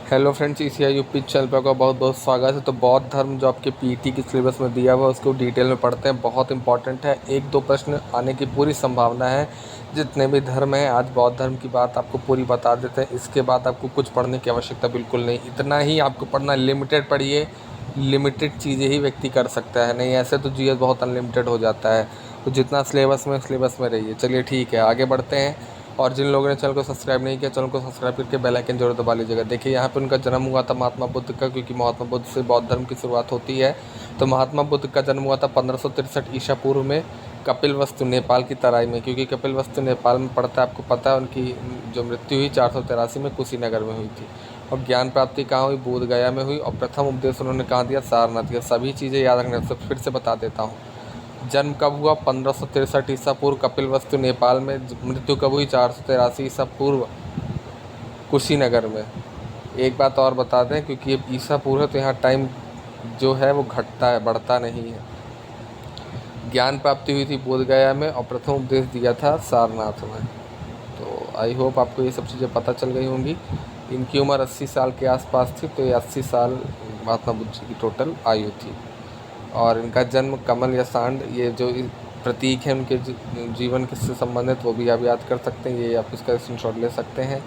Hello friends, ECI UP channel पर आपका बहुत बहुत स्वागत है। तो बौद्ध धर्म जो आपके पीटी के सिलेबस में दिया हुआ है उसको डिटेल में पढ़ते हैं। बहुत इंपॉर्टेंट है, एक दो प्रश्न आने की पूरी संभावना है। जितने भी धर्म हैं, आज बौद्ध धर्म की बात आपको पूरी बता देते हैं। इसके बाद आपको कुछ पढ़ने की आवश्यकता बिल्कुल नहीं, इतना ही आपको पढ़ना, लिमिटेड पढ़िए। लिमिटेड चीज़ें ही व्यक्ति कर सकता है, नहीं ऐसे तो जीएस बहुत अनलिमिटेड हो जाता है। तो जितना सिलेबस में रहिए। चलिए ठीक है, आगे बढ़ते हैं। और जिन लोगों ने चैनल को सब्सक्राइब नहीं किया, चैनल को सब्सक्राइब करके बेल आइकन जरूर दबा लीजिएगा। देखिए यहाँ पे उनका जन्म हुआ था महात्मा बुद्ध का, क्योंकि महात्मा बुद्ध से बौद्ध धर्म की शुरुआत होती है। तो महात्मा बुद्ध का जन्म हुआ था 1563 ईसा पूर्व में कपिलवस्तु नेपाल की तराई में, क्योंकि कपिलवस्तु नेपाल में पड़ता है। आपको पता है उनकी जो मृत्यु हुई 483 में कुशीनगर में हुई थी। और ज्ञान प्राप्ति कहाँ हुई? बोध गया में हुई। और प्रथम उपदेश उन्होंने कहाँ दिया? सारनाथ दिया। सभी चीज़ें याद रखना, सब फिर से बता देता हूँ। जन्म कब हुआ? 1563 ईसा पूर्व कपिलवस्तु नेपाल में। मृत्यु कब हुई? 483 ईसा पूर्व कुशीनगर में। एक बात और बता दें, क्योंकि ये ईसा पूर्व है तो यहाँ टाइम जो है वो घटता है, बढ़ता नहीं है। ज्ञान प्राप्ति हुई थी बोध गया में और प्रथम उपदेश दिया था सारनाथ में। तो आई होप आपको ये सब चीज़ें पता चल गई होंगी। इनकी उम्र 80 साल के आसपास थी, तो ये 80 साल महात्मा बुद्ध जी की टोटल आयु थी। और इनका जन्म कमल या सांड, ये जो प्रतीक है उनके जीवन से संबंधित, वो भी आप याद कर सकते हैं। ये आप इसका स्क्रीनशॉट ले सकते हैं।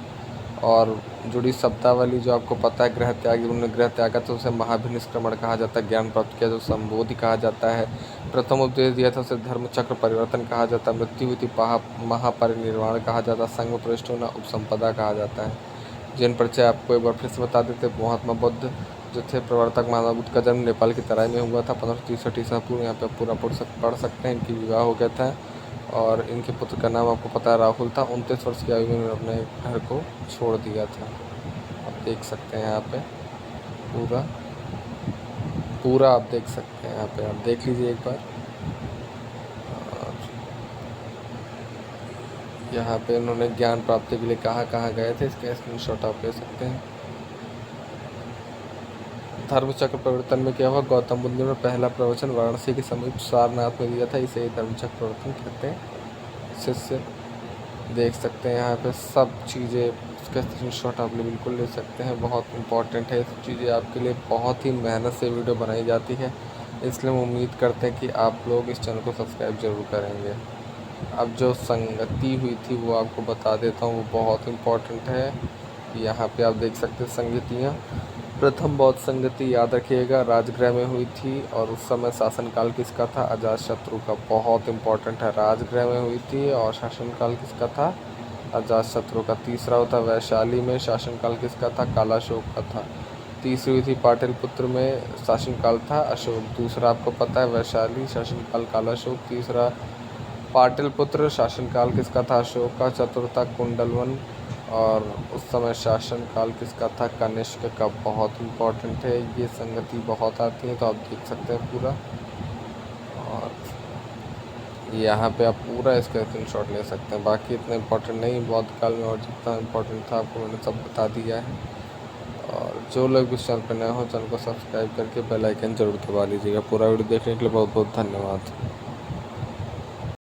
और जुड़ी शब्दावली जो आपको पता है, गृह त्याग, उन्होंने गृह त्यागा तो उसे महाभिनिष्क्रमण कहा जाता है। ज्ञान प्राप्त किया तो संबोधि कहा जाता है। प्रथम उपदेश दिया था उसे धर्म चक्र परिवर्तन कहा जाता है। मृत्यु हुई थी महापरिनिर्वाण कहा जाता है। संग प्रविष्ट होना उपसंपदा कहा जाता है। जिन परिचय आपको एक बार फिर से बता देते। महात्मा बुद्ध जो थे प्रवर्तक, महात्मा बुद्ध का जन्म नेपाल की तराई में हुआ था 1563 ईसा पूर्व। यहाँ पे पूरा पढ़ सकते हैं। इनकी विवाह हो गया था और इनके पुत्र का नाम आपको पता है राहुल था। 29 वर्ष की आयु में अपने घर को छोड़ दिया था। आप देख सकते हैं यहाँ पे पूरा आप देख सकते हैं। यहाँ पे आप देख लीजिए एक बार। यहाँ पे उन्होंने ज्ञान प्राप्ति के लिए कहाँ गए थे, इसका स्क्रीनशॉट आप ले सकते हैं। धर्म चक्र परिवर्तन में क्या हुआ? गौतम बुद्ध ने पहला प्रवचन वाराणसी के समीप सारनाथ में दिया था। इसे ही धर्म चक्र परिवर्तन कहते हैं। शिष्य देख सकते हैं यहाँ पे सब चीज़ें, इसका स्क्रीनशॉट आप बिल्कुल ले सकते हैं। बहुत इंपॉर्टेंट है, इस चीज़ें आपके लिए बहुत ही मेहनत से वीडियो बनाई जाती है, इसलिए हम उम्मीद करते हैं कि आप लोग इस चैनल को सब्सक्राइब जरूर करेंगे। अब जो संगति हुई थी वो आपको बता देता हूँ, वो बहुत इम्पॉर्टेंट है। यहाँ पे आप देख सकते हैं संगतियाँ। प्रथम बौद्ध संगति याद रखिएगा राजगृह में हुई थी, और उस समय शासनकाल किसका था? अजातशत्रु का। बहुत इंपॉर्टेंट है, राजगृह में हुई थी और शासनकाल किसका था? अजातशत्रु का। तीसरा होता वैशाली में, शासनकाल किसका था? कालाशोक का था। तीसरी हुई थी पाटलिपुत्र में, शासनकाल था अशोक। दूसरा आपको पता है वैशाली, शासनकाल कालाशोक। तीसरा पाटलिपुत्र, शासनकाल किसका था? अशोक का। चतुर्था कुंडलवन, और उस समय शासनकाल किसका था? कनिष्क का। बहुत इम्पोर्टेंट है, ये संगति बहुत आती है, तो आप देख सकते हैं पूरा। और यहाँ पे आप पूरा इसका स्क्रीनशॉट ले सकते हैं। बाकी इतना इम्पोर्टेंट नहीं बौद्ध काल में, और जितना इम्पोर्टेंट था आपको मैंने सब बता दिया है। और जो लोग इस चैनल पर नए हो, चैनल को सब्सक्राइब करके बेल आइकन जरूर दबा लीजिएगा। पूरा वीडियो देखने के लिए बहुत बहुत धन्यवाद।